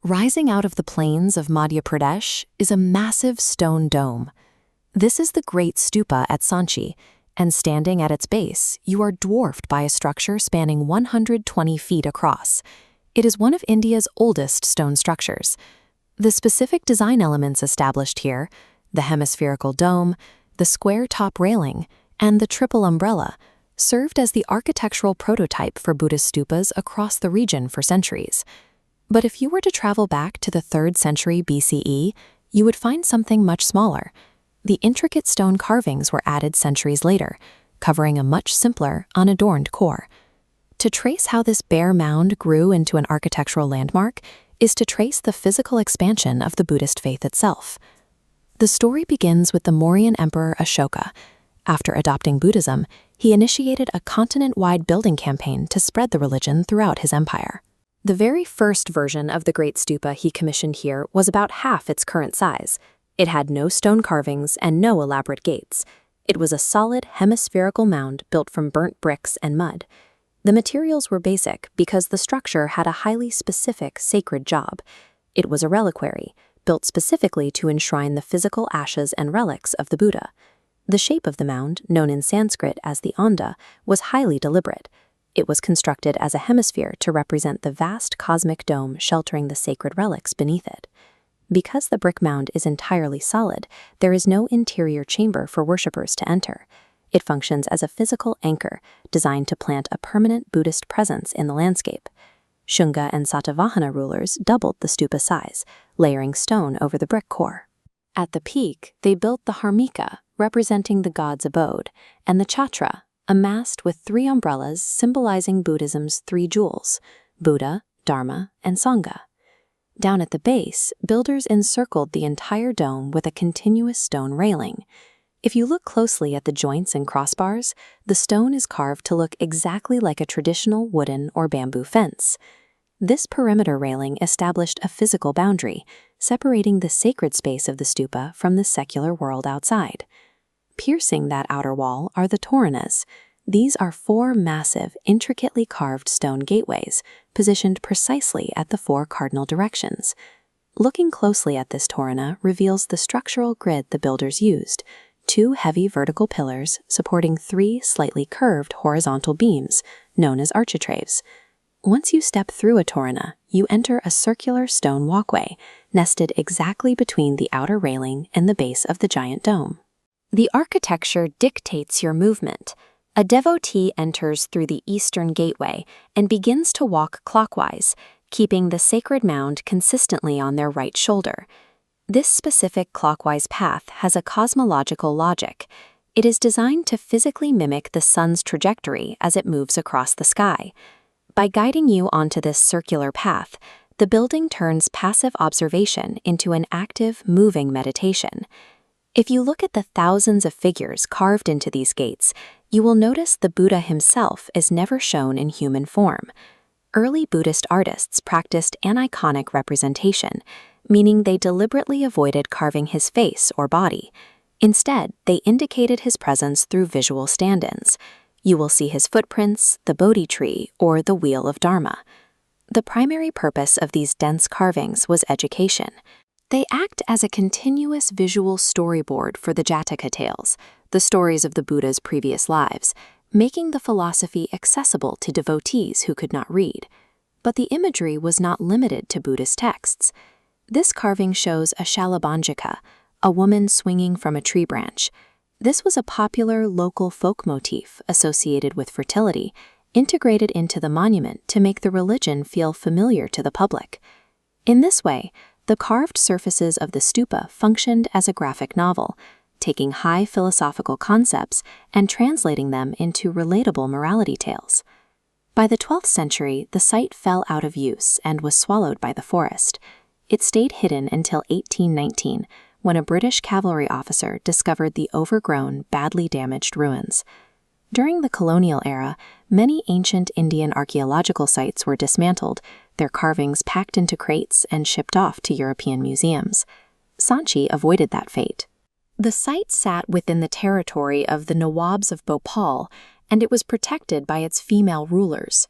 Rising out of the plains of Madhya Pradesh is a massive stone dome. This is the Great Stupa at Sanchi, and standing at its base, you are dwarfed by a structure spanning 120 feet across. It is one of India's oldest stone structures. The specific design elements established here, the hemispherical dome, the square top railing, and the triple umbrella, served as the architectural prototype for Buddhist stupas across the region for centuries. But if you were to travel back to the 3rd century BCE, you would find something much smaller. The intricate stone carvings were added centuries later, covering a much simpler, unadorned core. To trace how this bare mound grew into an architectural landmark is to trace the physical expansion of the Buddhist faith itself. The story begins with the Mauryan Emperor Ashoka. After adopting Buddhism, he initiated a continent-wide building campaign to spread the religion throughout his empire. The very first version of the Great Stupa he commissioned here was about half its current size. It had no stone carvings and no elaborate gates. It was a solid hemispherical mound built from burnt bricks and mud. The materials were basic because the structure had a highly specific sacred job. It was a reliquary, built specifically to enshrine the physical ashes and relics of the Buddha. The shape of the mound, known in Sanskrit as the onda, was highly deliberate. It was constructed as a hemisphere to represent the vast cosmic dome sheltering the sacred relics beneath it. Because the brick mound is entirely solid, there is no interior chamber for worshippers to enter. It functions as a physical anchor designed to plant a permanent Buddhist presence in the landscape. Shunga and Satavahana rulers doubled the stupa size, layering stone over the brick core. At the peak, they built the harmika, representing the god's abode, and the chhatra, a mast with 3 umbrellas symbolizing Buddhism's 3 jewels, Buddha, Dharma, and Sangha. Down at the base, builders encircled the entire dome with a continuous stone railing. If you look closely at the joints and crossbars, the stone is carved to look exactly like a traditional wooden or bamboo fence. This perimeter railing established a physical boundary, separating the sacred space of the stupa from the secular world outside. Piercing that outer wall are the toranas. These are 4 massive, intricately carved stone gateways, positioned precisely at the 4 cardinal directions. Looking closely at this torana reveals the structural grid the builders used: 2 heavy vertical pillars supporting 3 slightly curved horizontal beams, known as architraves. Once you step through a torana, you enter a circular stone walkway, nested exactly between the outer railing and the base of the giant dome. The architecture dictates your movement. A devotee enters through the eastern gateway and begins to walk clockwise, keeping the sacred mound consistently on their right shoulder. This specific clockwise path has a cosmological logic. It is designed to physically mimic the sun's trajectory as it moves across the sky. By guiding you onto this circular path, the building turns passive observation into an active, moving meditation. If you look at the thousands of figures carved into these gates, you will notice the Buddha himself is never shown in human form. Early Buddhist artists practiced aniconic representation, meaning they deliberately avoided carving his face or body. Instead, they indicated his presence through visual stand-ins. You will see his footprints, the Bodhi tree, or the wheel of Dharma. The primary purpose of these dense carvings was education. They act as a continuous visual storyboard for the Jataka tales, the stories of the Buddha's previous lives, making the philosophy accessible to devotees who could not read. But the imagery was not limited to Buddhist texts. This carving shows a shalabanjika, a woman swinging from a tree branch. This was a popular local folk motif associated with fertility, integrated into the monument to make the religion feel familiar to the public. In this way, the carved surfaces of the stupa functioned as a graphic novel, taking high philosophical concepts and translating them into relatable morality tales. By the 12th century, the site fell out of use and was swallowed by the forest. It stayed hidden until 1819, when a British cavalry officer discovered the overgrown, badly damaged ruins. During the colonial era, many ancient Indian archaeological sites were dismantled, their carvings packed into crates and shipped off to European museums. Sanchi avoided that fate. The site sat within the territory of the Nawabs of Bhopal, and it was protected by its female rulers.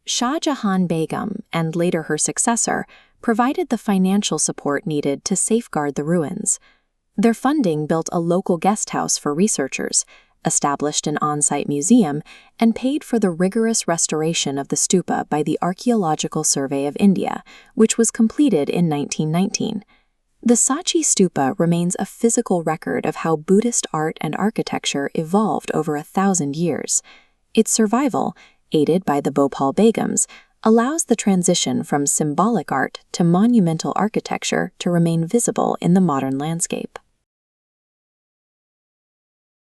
Shah Jahan Begum, and later her successor, provided the financial support needed to safeguard the ruins. Their funding built a local guest house for researchers, established an on-site museum, and paid for the rigorous restoration of the stupa by the Archaeological Survey of India, which was completed in 1919. The Sanchi Stupa remains a physical record of how Buddhist art and architecture evolved over 1,000 years. Its survival, aided by the Bhopal Begums, allows the transition from symbolic art to monumental architecture to remain visible in the modern landscape.